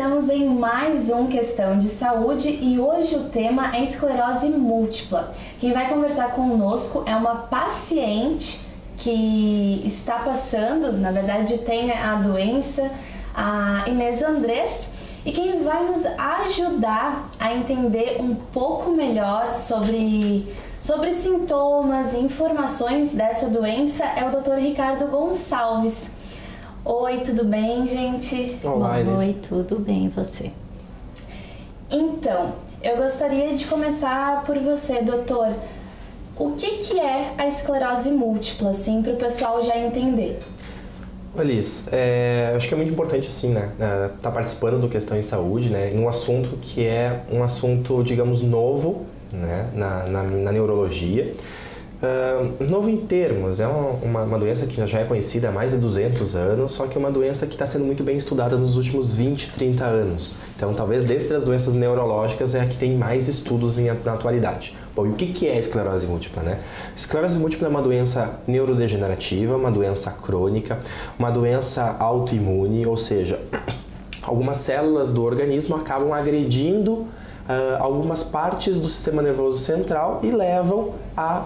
estamos em mais um Questão de Saúde e hoje o tema é esclerose múltipla. Quem vai conversar conosco é uma paciente que está passando, na verdade tem a doença, a Inês Andrés, e quem vai nos ajudar a entender um pouco melhor sobre sintomas e informações dessa doença é o Dr. Ricardo Gonçalves. Oi, tudo bem, gente? Olá, Inês. Oi, tudo bem, e você? Então, eu gostaria de começar por você, doutor. O que é a esclerose múltipla, assim, para o pessoal já entender? Liz, acho que é muito importante, assim, né, tá participando do Questão em Saúde, né, em um assunto que é um assunto, digamos, novo, né, na neurologia. Novo em termos, é uma doença que já é conhecida há mais de 200 anos, só que é uma doença que está sendo muito bem estudada nos últimos 20, 30 anos. Então, talvez dentre as doenças neurológicas é a que tem mais estudos na atualidade. Bom, e o que é a esclerose múltipla, né? Esclerose múltipla é uma doença neurodegenerativa, uma doença crônica, uma doença autoimune, ou seja, algumas células do organismo acabam agredindo algumas partes do sistema nervoso central e levam à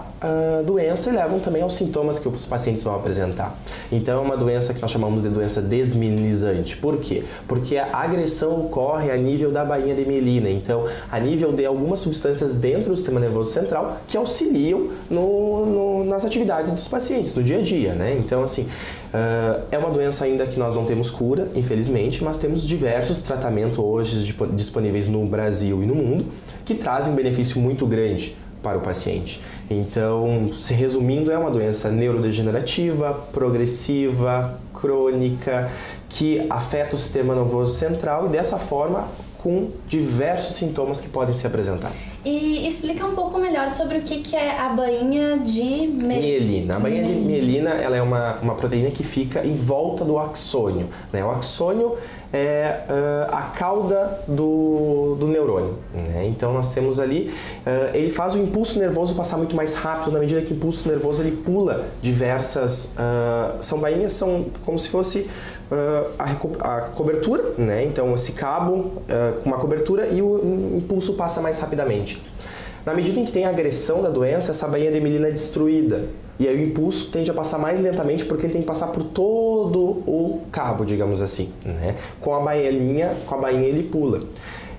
doença e levam também aos sintomas que os pacientes vão apresentar. Então é uma doença que nós chamamos de doença desmielinizante. Por quê? Porque a agressão ocorre a nível da bainha de mielina, então a nível de algumas substâncias dentro do sistema nervoso central que auxiliam nas atividades dos pacientes, no dia a dia, né? Então assim, é uma doença ainda que nós não temos cura, infelizmente, mas temos diversos tratamentos hoje disponíveis no Brasil e no mundo que trazem um benefício muito grande para o paciente. Então, se resumindo, é uma doença neurodegenerativa, progressiva, crônica, que afeta o sistema nervoso central e dessa forma com diversos sintomas que podem se apresentar. E explica um pouco melhor sobre o que é a bainha de mielina. A bainha de mielina, ela é uma proteína que fica em volta do axônio, né? O axônio é a cauda do neurônio, né? Então nós temos ali, ele faz o impulso nervoso passar muito mais rápido na medida que o impulso nervoso ele pula diversas, são como se fosse a cobertura, né? Então esse cabo com uma cobertura e o impulso passa mais rapidamente. Na medida em que tem a agressão da doença, essa bainha de mielina é destruída. E aí o impulso tende a passar mais lentamente porque ele tem que passar por todo o cabo, digamos assim, né? Com a bainha ele pula.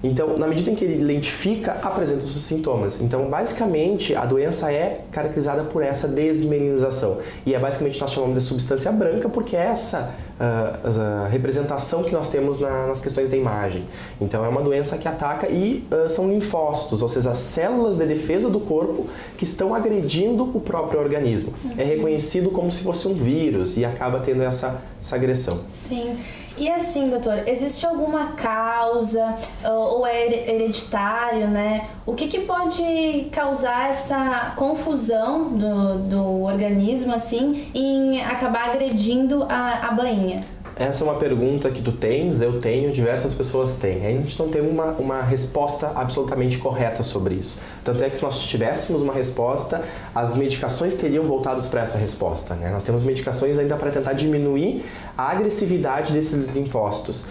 Então, na medida em que ele lentifica, apresenta os sintomas. Então, basicamente, a doença é caracterizada por essa desmielinização. E é basicamente nós chamamos de substância branca porque é essa a representação que nós temos nas questões da imagem. Então, é uma doença que ataca e são linfócitos, ou seja, as células de defesa do corpo que estão agredindo o próprio organismo. É reconhecido como se fosse um vírus e acaba tendo essa agressão. Sim. E assim, doutor, existe alguma causa ou é hereditário, né? O que pode causar essa confusão do organismo, assim, em acabar agredindo a bainha? Essa é uma pergunta que tu tens, eu tenho, diversas pessoas têm. A gente não tem uma resposta absolutamente correta sobre isso. Tanto é que se nós tivéssemos uma resposta, as medicações teriam voltados para essa resposta, né? Nós temos medicações ainda para tentar diminuir a agressividade desses linfócitos.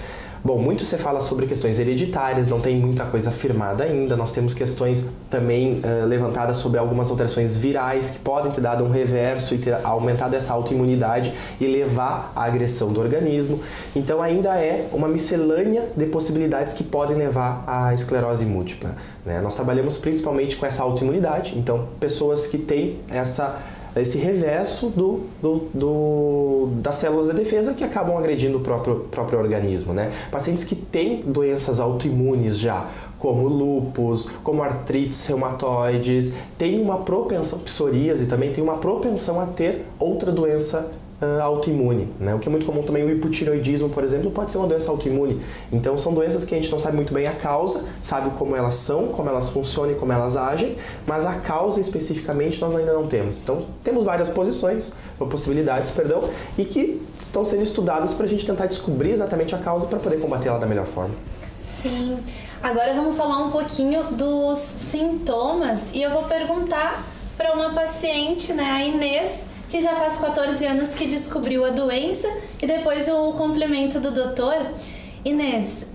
Bom, muito se fala sobre questões hereditárias, não tem muita coisa afirmada ainda. Nós temos questões também levantadas sobre algumas alterações virais que podem ter dado um reverso e ter aumentado essa autoimunidade e levar à agressão do organismo. Então ainda é uma miscelânea de possibilidades que podem levar à esclerose múltipla, né? Nós trabalhamos principalmente com essa autoimunidade, então pessoas que têm esse reverso das células de defesa que acabam agredindo o próprio organismo, né? Pacientes que têm doenças autoimunes já, como lúpus, como artrites reumatoides, têm uma propensão, psoríase também tem uma propensão a ter outra doença autoimune, né? O que é muito comum também, o hipotireoidismo, por exemplo, pode ser uma doença autoimune. Então são doenças que a gente não sabe muito bem a causa, sabe como elas são, como elas funcionam e como elas agem, mas a causa especificamente nós ainda não temos. Então temos várias possibilidades, e que estão sendo estudadas para a gente tentar descobrir exatamente a causa para poder combatê-la da melhor forma. Sim. Agora vamos falar um pouquinho dos sintomas e eu vou perguntar para uma paciente, né, a Inês, que já faz 14 anos que descobriu a doença, e depois o complemento do doutor. Inês,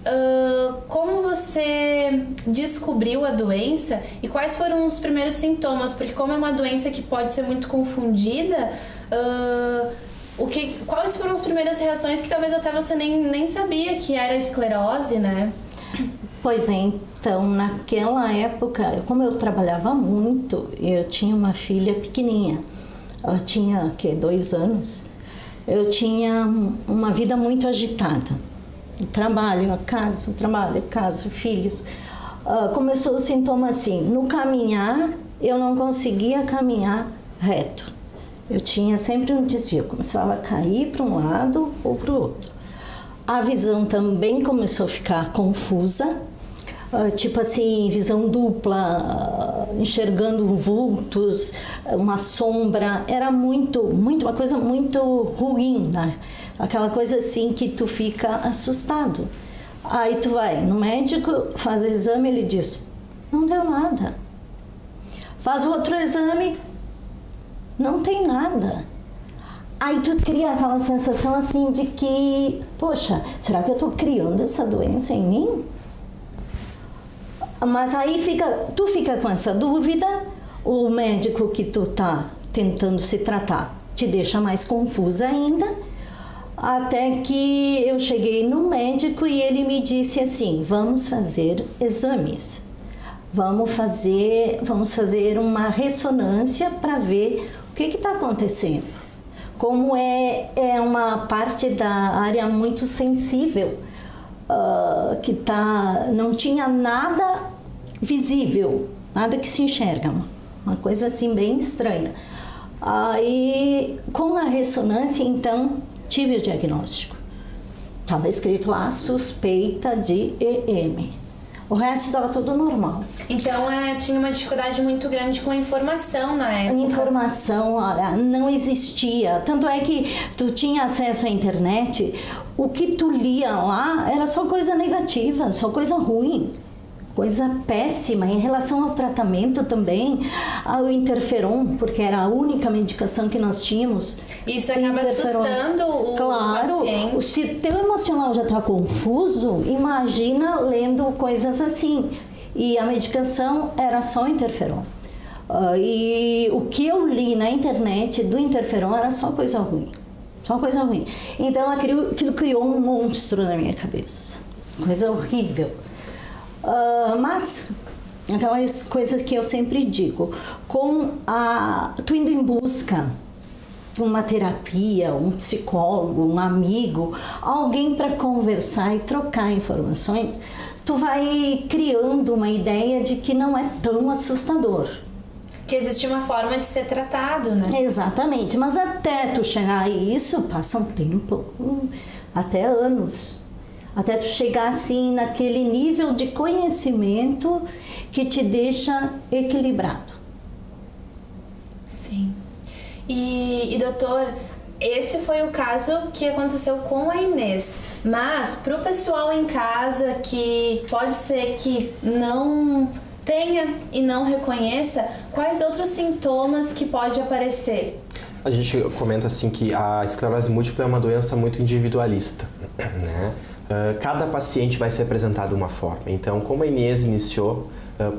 como você descobriu a doença e quais foram os primeiros sintomas? Porque como é uma doença que pode ser muito confundida, quais foram as primeiras reações que talvez até você nem sabia que era esclerose, né? Pois é, então naquela época, como eu trabalhava muito, eu tinha uma filha pequenininha, ela tinha 2 anos, eu tinha uma vida muito agitada. Trabalho, casa, filhos. Começou o sintoma assim, no caminhar eu não conseguia caminhar reto. Eu tinha sempre um desvio, começava a cair para um lado ou para o outro. A visão também começou a ficar confusa, tipo assim, visão dupla, enxergando vultos, uma sombra, era uma coisa muito ruim, né? Aquela coisa assim que tu fica assustado. Aí tu vai no médico, faz exame, ele diz, não deu nada. Faz outro exame, não tem nada. Aí tu cria aquela sensação assim de que, poxa, será que eu tô criando essa doença em mim? Mas aí tu fica com essa dúvida, o médico que tu tá tentando se tratar te deixa mais confusa ainda, até que eu cheguei no médico e ele me disse assim, vamos fazer exames, vamos fazer uma ressonância para ver o que está acontecendo. Como é uma parte da área muito sensível, que não tinha nada visível, nada que se enxerga, uma coisa assim bem estranha. Aí, com a ressonância, então, tive o diagnóstico. Estava escrito lá, suspeita de EM. O resto estava tudo normal. Então, tinha uma dificuldade muito grande com a informação na época. A informação, olha, não existia. Tanto é que tu tinha acesso à internet, o que tu lia lá era só coisa negativa, só coisa ruim. Coisa péssima em relação ao tratamento também, ao interferon, porque era a única medicação que nós tínhamos. Isso acaba assustando o paciente. Claro, se teu emocional já está confuso, imagina lendo coisas assim. E a medicação era só interferon. E o que eu li na internet do interferon era só coisa ruim. Só coisa ruim. Então aquilo criou um monstro na minha cabeça. Coisa horrível. Mas aquelas coisas que eu sempre digo, tu indo em busca de uma terapia, um psicólogo, um amigo, alguém para conversar e trocar informações, tu vai criando uma ideia de que não é tão assustador. Que existe uma forma de ser tratado, né? Exatamente, mas até tu chegar a isso, passa um tempo, até anos. Até tu chegar assim naquele nível de conhecimento que te deixa equilibrado. Sim. E doutor, esse foi o caso que aconteceu com a Inês. Mas para o pessoal em casa que pode ser que não tenha e não reconheça, quais outros sintomas que pode aparecer? A gente comenta assim que a esclerose múltipla é uma doença muito individualista, né? Cada paciente vai ser apresentado de uma forma. Então, como a Inês iniciou,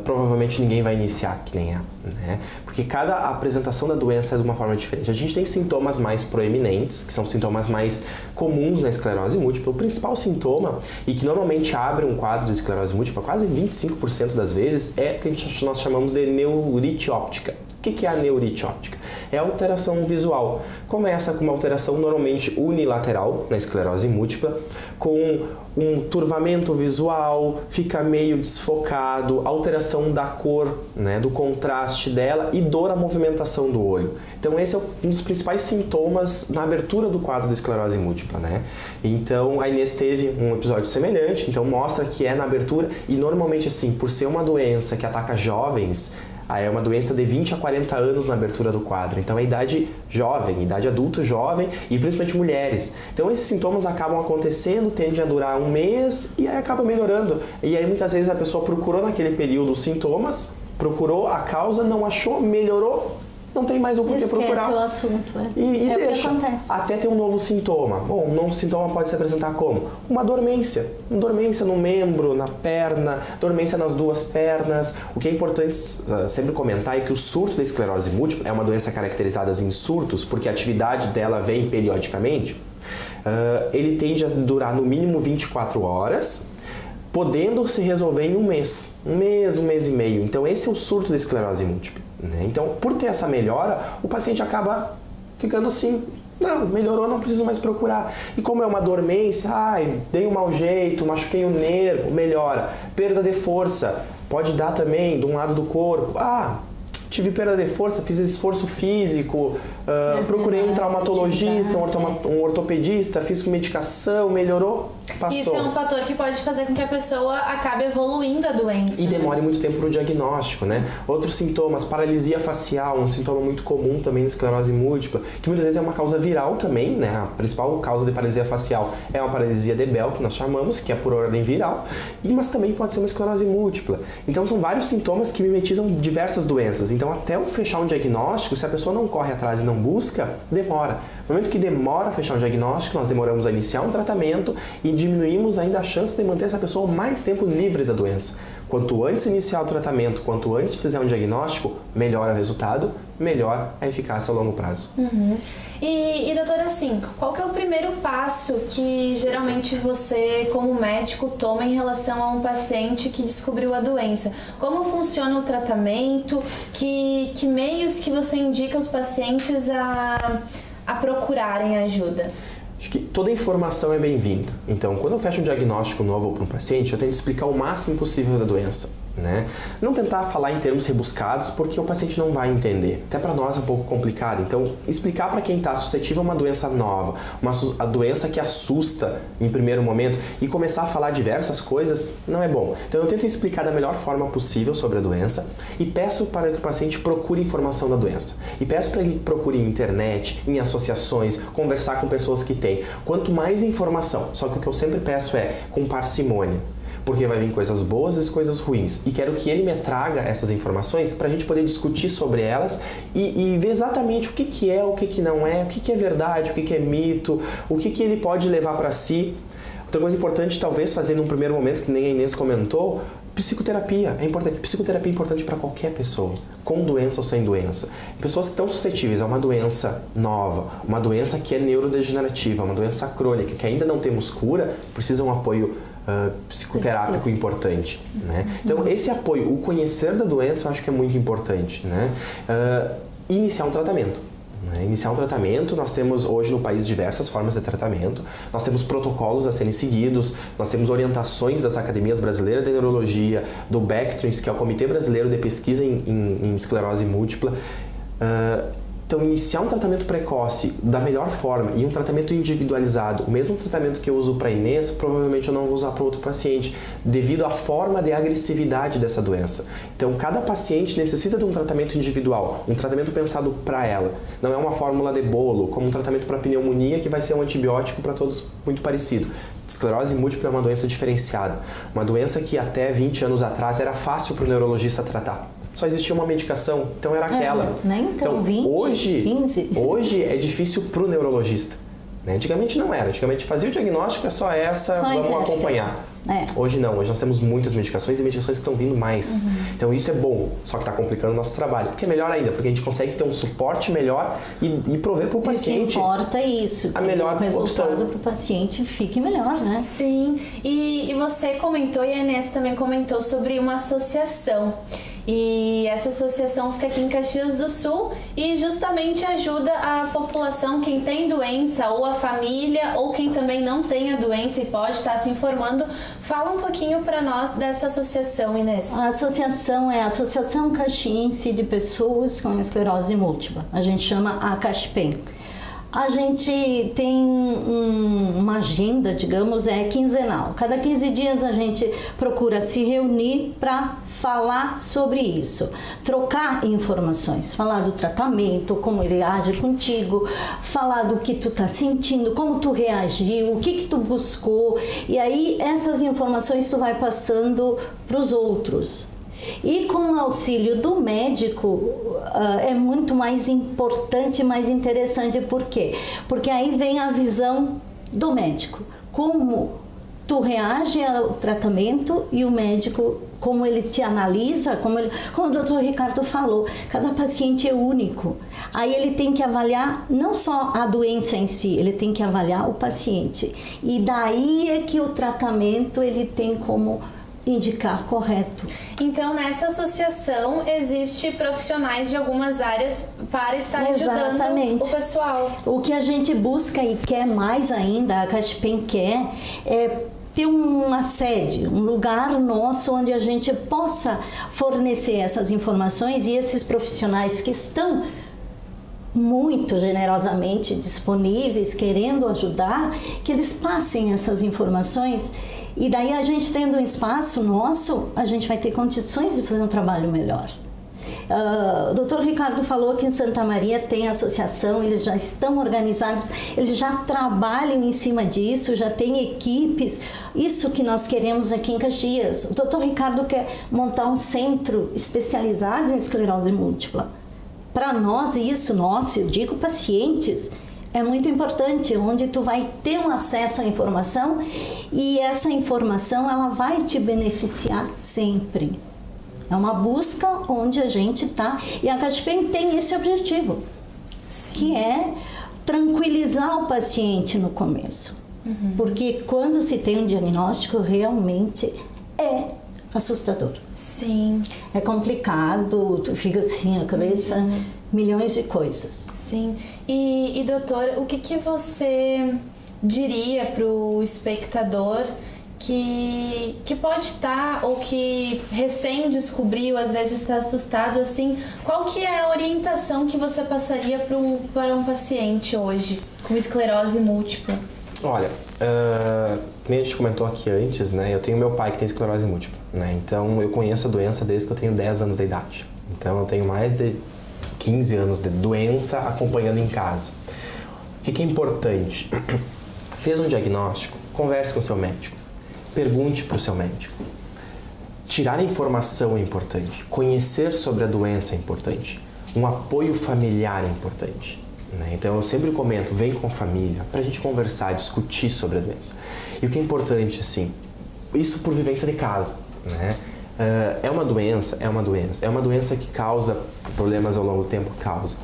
provavelmente ninguém vai iniciar que nem ela, né? Porque cada apresentação da doença é de uma forma diferente. A gente tem sintomas mais proeminentes, que são sintomas mais comuns na esclerose múltipla. O principal sintoma, e que normalmente abre um quadro de esclerose múltipla, quase 25% das vezes, é o que nós chamamos de neurite óptica. O que é a neurite óptica? É a alteração visual. Começa com uma alteração normalmente unilateral na esclerose múltipla, com um turvamento visual, fica meio desfocado, alteração da cor, né, do contraste dela e dor à movimentação do olho. Então esse é um dos principais sintomas na abertura do quadro da esclerose múltipla, né? Então a Inês teve um episódio semelhante, então mostra que é na abertura e normalmente assim, por ser uma doença que ataca jovens, é uma doença de 20 a 40 anos na abertura do quadro. Então é idade jovem, idade adulto jovem e principalmente mulheres. Então esses sintomas acabam acontecendo, tendem a durar um mês e aí acaba melhorando. E aí muitas vezes a pessoa procurou naquele período os sintomas, procurou a causa, não achou, melhorou não tem mais o porquê procurar. Esquece o assunto, E é deixa, o que acontece. até ter um novo sintoma. Bom, um novo sintoma pode se apresentar como? Uma dormência. Uma dormência no membro, na perna, dormência nas duas pernas. O que é importante sempre comentar é que o surto da esclerose múltipla é uma doença caracterizada em surtos, porque a atividade dela vem periodicamente. Ele tende a durar no mínimo 24 horas, podendo se resolver em um mês, um mês e meio. Então esse é o surto da esclerose múltipla, né? Então, por ter essa melhora, o paciente acaba ficando assim, não, melhorou, não preciso mais procurar. E como é uma dormência, dei um mau jeito, machuquei o nervo, melhora. Perda de força, pode dar também de um lado do corpo. Tive perda de força, fiz esforço físico, procurei um traumatologista, um ortopedista, fiz com medicação, melhorou, passou. Isso é um fator que pode fazer com que a pessoa acabe evoluindo a doença. E demore muito tempo para o diagnóstico, né? Outros sintomas, paralisia facial, um sintoma muito comum também na esclerose múltipla, que muitas vezes é uma causa viral também, né? A principal causa de paralisia facial é uma paralisia de Bell, que nós chamamos, que é por ordem viral, mas também pode ser uma esclerose múltipla. Então são vários sintomas que mimetizam diversas doenças. Então até eu fechar um diagnóstico, se a pessoa não corre atrás e não busca, demora. No momento que demora a fechar um diagnóstico, nós demoramos a iniciar um tratamento e diminuímos ainda a chance de manter essa pessoa mais tempo livre da doença. Quanto antes iniciar o tratamento, quanto antes fizer um diagnóstico, melhor o resultado, melhor a eficácia a longo prazo. E doutora, assim, qual que é o primeiro passo que geralmente você, como médico, toma em relação a um paciente que descobriu a doença? Como funciona o tratamento? Que meios que você indica aos pacientes a procurarem ajuda? Acho que toda informação é bem-vinda. Então, quando eu fecho um diagnóstico novo para um paciente, eu tento explicar o máximo possível da doença, né? Não tentar falar em termos rebuscados, porque o paciente não vai entender. Até para nós é um pouco complicado. Então, explicar para quem está suscetível a uma doença nova, a doença que assusta em primeiro momento, e começar a falar diversas coisas, não é bom. Então, eu tento explicar da melhor forma possível sobre a doença e peço para que o paciente procure informação da doença. E peço para ele procure em internet, em associações, conversar com pessoas que têm. Quanto mais informação, só que o que eu sempre peço é com parcimônia, porque vai vir coisas boas e coisas ruins. E quero que ele me traga essas informações para a gente poder discutir sobre elas e ver exatamente o que é, o que não é, o que é verdade, o que é mito, o que ele pode levar para si. Outra coisa importante, talvez, fazer num primeiro momento, que nem a Inês comentou, psicoterapia é importante. Psicoterapia é importante para qualquer pessoa, com doença ou sem doença. Pessoas que estão suscetíveis a uma doença nova, uma doença que é neurodegenerativa, uma doença crônica, que ainda não temos cura, precisam de um apoio psicoterápico importante, né? Então, esse apoio, o conhecer da doença, eu acho que é muito importante, né? Iniciar um tratamento. Iniciar um tratamento, nós temos hoje no país diversas formas de tratamento, nós temos protocolos a serem seguidos, nós temos orientações das academias brasileiras de neurologia, do BECTRINS, que é o Comitê Brasileiro de Pesquisa em Esclerose Múltipla. Então, iniciar um tratamento precoce da melhor forma e um tratamento individualizado, o mesmo tratamento que eu uso para Inês, provavelmente eu não vou usar para outro paciente, devido à forma de agressividade dessa doença. Então, cada paciente necessita de um tratamento individual, um tratamento pensado para ela. Não é uma fórmula de bolo, como um tratamento para pneumonia que vai ser um antibiótico para todos muito parecido. Esclerose múltipla é uma doença diferenciada, uma doença que até 20 anos atrás era fácil para o neurologista tratar. Só existia uma medicação, então era aquela. Nem então 20, hoje, 15. Hoje é difícil para o neurologista. Né? Antigamente não era. Antigamente fazia o diagnóstico, é só essa, vamos acompanhar. Hoje não, hoje nós temos muitas medicações e medicações que estão vindo mais. Então isso é bom, só que está complicando o nosso trabalho. O que é melhor ainda, porque a gente consegue ter um suporte melhor e prover para o paciente. O que importa é isso, a melhor o resultado para o paciente fique melhor, né? Sim, e você comentou, e a Inês também comentou sobre uma associação. E essa associação fica aqui em Caxias do Sul e justamente ajuda a população, quem tem doença, ou a família, ou quem também não tem a doença e pode estar se informando. Fala um pouquinho para nós dessa associação, Inês. A associação é a Associação Caxiense de Pessoas com Esclerose Múltipla. A gente chama a CAXPEM. A gente tem uma agenda, digamos, quinzenal. Cada 15 dias a gente procura se reunir para falar sobre isso, trocar informações, falar do tratamento, como ele age contigo, falar do que tu tá sentindo, como tu reagiu, o que tu buscou, e aí essas informações tu vai passando para os outros. E com o auxílio do médico é muito mais importante e mais interessante. Por quê? Porque aí vem a visão do médico. Como tu reage ao tratamento e o médico, como ele te analisa, como o doutor Ricardo falou, cada paciente é único. Aí ele tem que avaliar não só a doença em si, ele tem que avaliar o paciente. E daí é que o tratamento ele tem como indicar correto. Então, nessa associação, existe profissionais de algumas áreas para estar ajudando o pessoal. O que a gente busca e quer mais ainda, a CAGEPEM quer, é ter uma sede, um lugar nosso onde a gente possa fornecer essas informações e esses profissionais que estão muito generosamente disponíveis, querendo ajudar, que eles passem essas informações. E daí a gente tendo um espaço nosso, a gente vai ter condições de fazer um trabalho melhor. O doutor Ricardo falou que em Santa Maria tem associação, eles já estão organizados, eles já trabalham em cima disso, já tem equipes. Isso que nós queremos aqui em Caxias. O doutor Ricardo quer montar um centro especializado em esclerose múltipla. Para nós, eu digo pacientes, é muito importante, onde tu vai ter um acesso à informação e essa informação ela vai te beneficiar sempre. É uma busca onde a gente está e a CAGEPEM tem esse objetivo, que é tranquilizar o paciente no começo. Porque quando se tem um diagnóstico, realmente é assustador. Sim. É complicado, tu fica assim, a cabeça, milhões de coisas. Sim. E doutor, o que você diria para o espectador que pode estar ou que recém descobriu, às vezes está assustado, assim, qual que é a orientação que você passaria para um paciente hoje com esclerose múltipla? Olha, como a gente comentou aqui antes, né, eu tenho meu pai que tem esclerose múltipla, né, então eu conheço a doença desde que eu tenho 10 anos de idade. Então eu tenho mais de 15 anos de doença acompanhando em casa. O que é importante? Fez um diagnóstico, converse com o seu médico, pergunte para o seu médico. Tirar informação é importante, conhecer sobre a doença é importante, um apoio familiar é importante. Então eu sempre comento, vem com a família para a gente conversar, discutir sobre a doença. E o que é importante, assim, isso por vivência de casa, né? É uma doença que causa problemas ao longo do tempo, causa.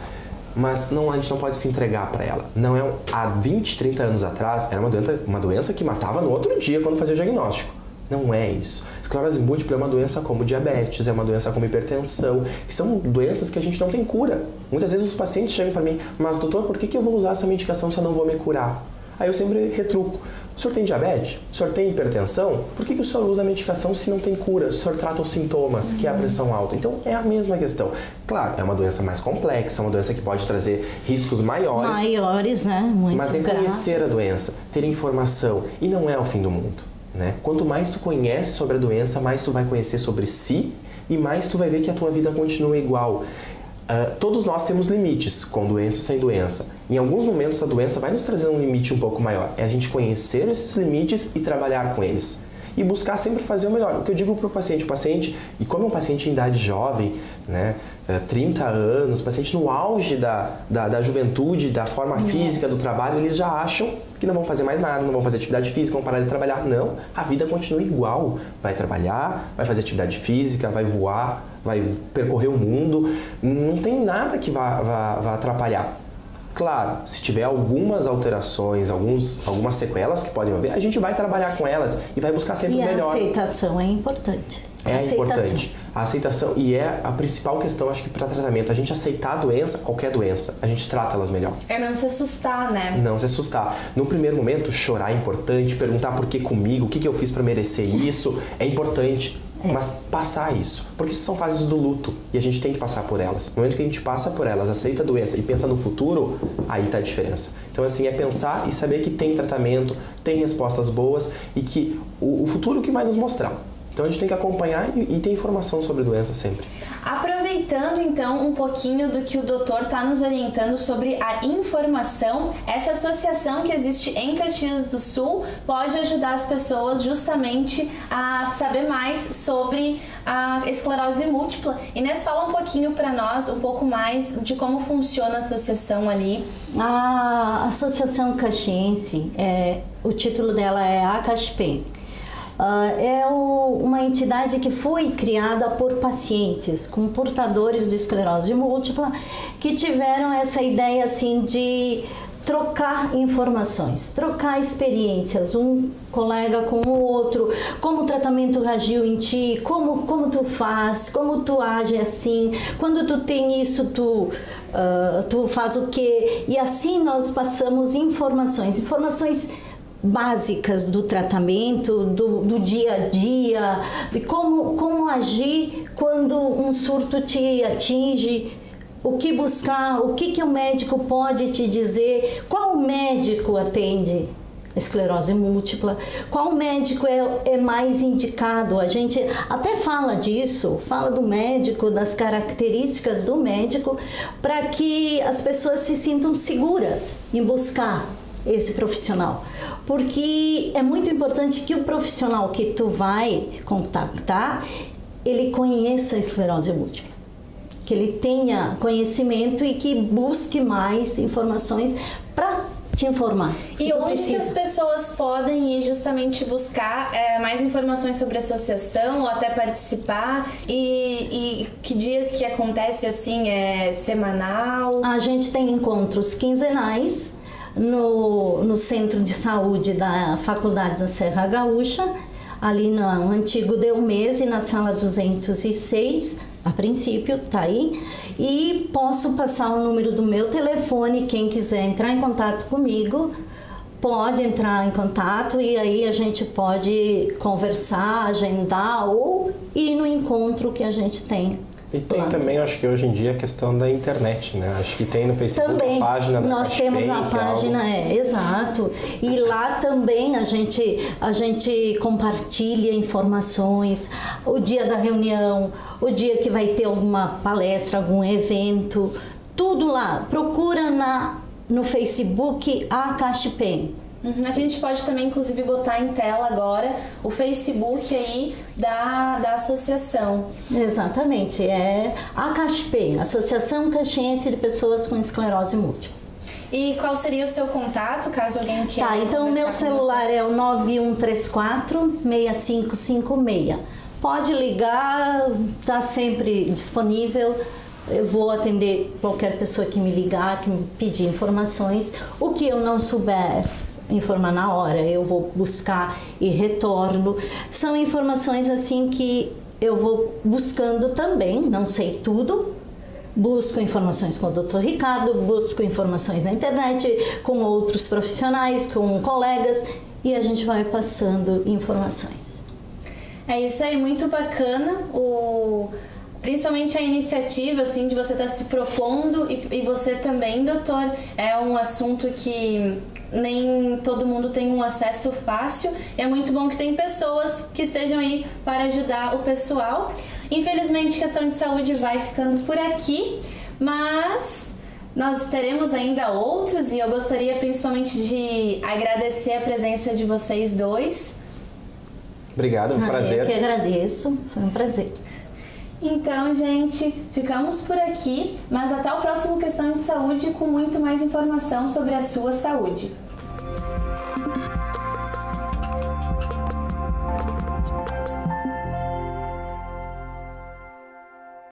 Mas a gente não pode se entregar para ela. Não é há 20, 30 anos atrás, era uma doença que matava no outro dia quando fazia o diagnóstico. Não é isso. Esclerose múltipla é uma doença como diabetes, é uma doença como hipertensão, que são doenças que a gente não tem cura. Muitas vezes os pacientes chegam para mim, mas doutor, por que eu vou usar essa medicação se eu não vou me curar? Aí eu sempre retruco. O senhor tem diabetes? O senhor tem hipertensão? Por que o senhor usa a medicação se não tem cura? O senhor trata os sintomas, que é a pressão alta. Então, é a mesma questão. Claro, é uma doença mais complexa, uma doença que pode trazer riscos maiores. Maiores, né? Muito mas é conhecer a doença, ter informação. E não é o fim do mundo, né? Quanto mais tu conhece sobre a doença, mais tu vai conhecer sobre si e mais tu vai ver que a tua vida continua igual. Todos nós temos limites, com doença ou sem doença. Em alguns momentos a doença vai nos trazer um limite um pouco maior. É a gente conhecer esses limites e trabalhar com eles. E buscar sempre fazer o melhor. O que eu digo para o paciente, e como é um paciente em idade jovem, né, 30 anos, paciente no auge da juventude, da forma física, do trabalho, eles já acham que não vão fazer mais nada, não vão fazer atividade física, vão parar de trabalhar. Não, a vida continua igual. Vai trabalhar, vai fazer atividade física, vai voar, vai percorrer o mundo. Não tem nada que vá atrapalhar. Claro, se tiver algumas alterações, algumas sequelas que podem haver, a gente vai trabalhar com elas e vai buscar sempre o melhor. E a aceitação é importante. Importante. A aceitação, e é a principal questão, acho que para tratamento. A gente aceitar a doença, qualquer doença, a gente trata elas melhor. É não se assustar, né? Não se assustar. No primeiro momento, chorar é importante, perguntar por que comigo, o que eu fiz para merecer isso, é importante. Mas passar isso, porque isso são fases do luto e a gente tem que passar por elas. No momento que a gente passa por elas, aceita a doença e pensa no futuro, aí tá a diferença. Então assim, é pensar e saber que tem tratamento, tem respostas boas e que o futuro que vai nos mostrar. Então a gente tem que acompanhar e ter informação sobre doença sempre. Aproveitando então um pouquinho do que o doutor está nos orientando sobre a informação, essa associação que existe em Caxias do Sul pode ajudar as pessoas justamente a saber mais sobre a esclerose múltipla. Inês, fala um pouquinho para nós, um pouco mais de como funciona a associação ali. A Associação Caxiense, o título dela é ACASP. É uma entidade que foi criada por pacientes com portadores de esclerose múltipla que tiveram essa ideia assim de trocar informações, trocar experiências, um colega com o outro, como o tratamento agiu em ti, como tu faz, como tu age assim, quando tu tem isso, tu faz o quê? E assim nós passamos informações básicas do tratamento, do dia a dia, de como agir quando um surto te atinge, o que buscar, o que o médico pode te dizer, qual médico atende a esclerose múltipla, qual médico é mais indicado. A gente até fala disso, fala do médico, das características do médico, para que as pessoas se sintam seguras em buscar esse profissional, porque é muito importante que o profissional que tu vai contactar, ele conheça a esclerose múltipla, que ele tenha conhecimento e que busque mais informações para te informar. E onde que as pessoas podem ir justamente buscar mais informações sobre a associação ou até participar? E que dias que acontece assim, semanal? A gente tem encontros quinzenais no Centro de Saúde da Faculdade da Serra Gaúcha, ali no antigo Delmese, na sala 206, a princípio, tá aí. E posso passar o número do meu telefone, quem quiser entrar em contato comigo, pode entrar em contato e aí a gente pode conversar, agendar ou ir no encontro que a gente tem. E tem também, acho que hoje em dia, a questão da internet, né? Acho que tem no Facebook também, a página da nós temos a página, exato. E lá também a gente compartilha informações, o dia da reunião, o dia que vai ter alguma palestra, algum evento, tudo lá. Procura no Facebook ACASP. A gente pode também, inclusive, botar em tela agora o Facebook aí da associação. Exatamente, é a ACASP, Associação Caxiense de Pessoas com Esclerose Múltipla. E qual seria o seu contato, caso alguém queira? Tá, então o meu celular é o 9134-6556. Pode ligar, tá sempre disponível. Eu vou atender qualquer pessoa que me ligar, que me pedir informações. O que eu não souber informar na hora, eu vou buscar e retorno. São informações assim que eu vou buscando também, não sei tudo. Busco informações com o Dr. Ricardo, busco informações na internet, com outros profissionais, com colegas, e a gente vai passando informações. É isso aí, muito bacana, principalmente a iniciativa assim, de você estar se propondo e você também, doutor, é um assunto que nem todo mundo tem um acesso fácil. É muito bom que tem pessoas que estejam aí para ajudar o pessoal. Infelizmente, questão de saúde vai ficando por aqui, mas nós teremos ainda outros e eu gostaria principalmente de agradecer a presença de vocês dois. Obrigado, um prazer. Eu que agradeço, foi um prazer. Então, gente, ficamos por aqui, mas até o próximo Questão de Saúde com muito mais informação sobre a sua saúde.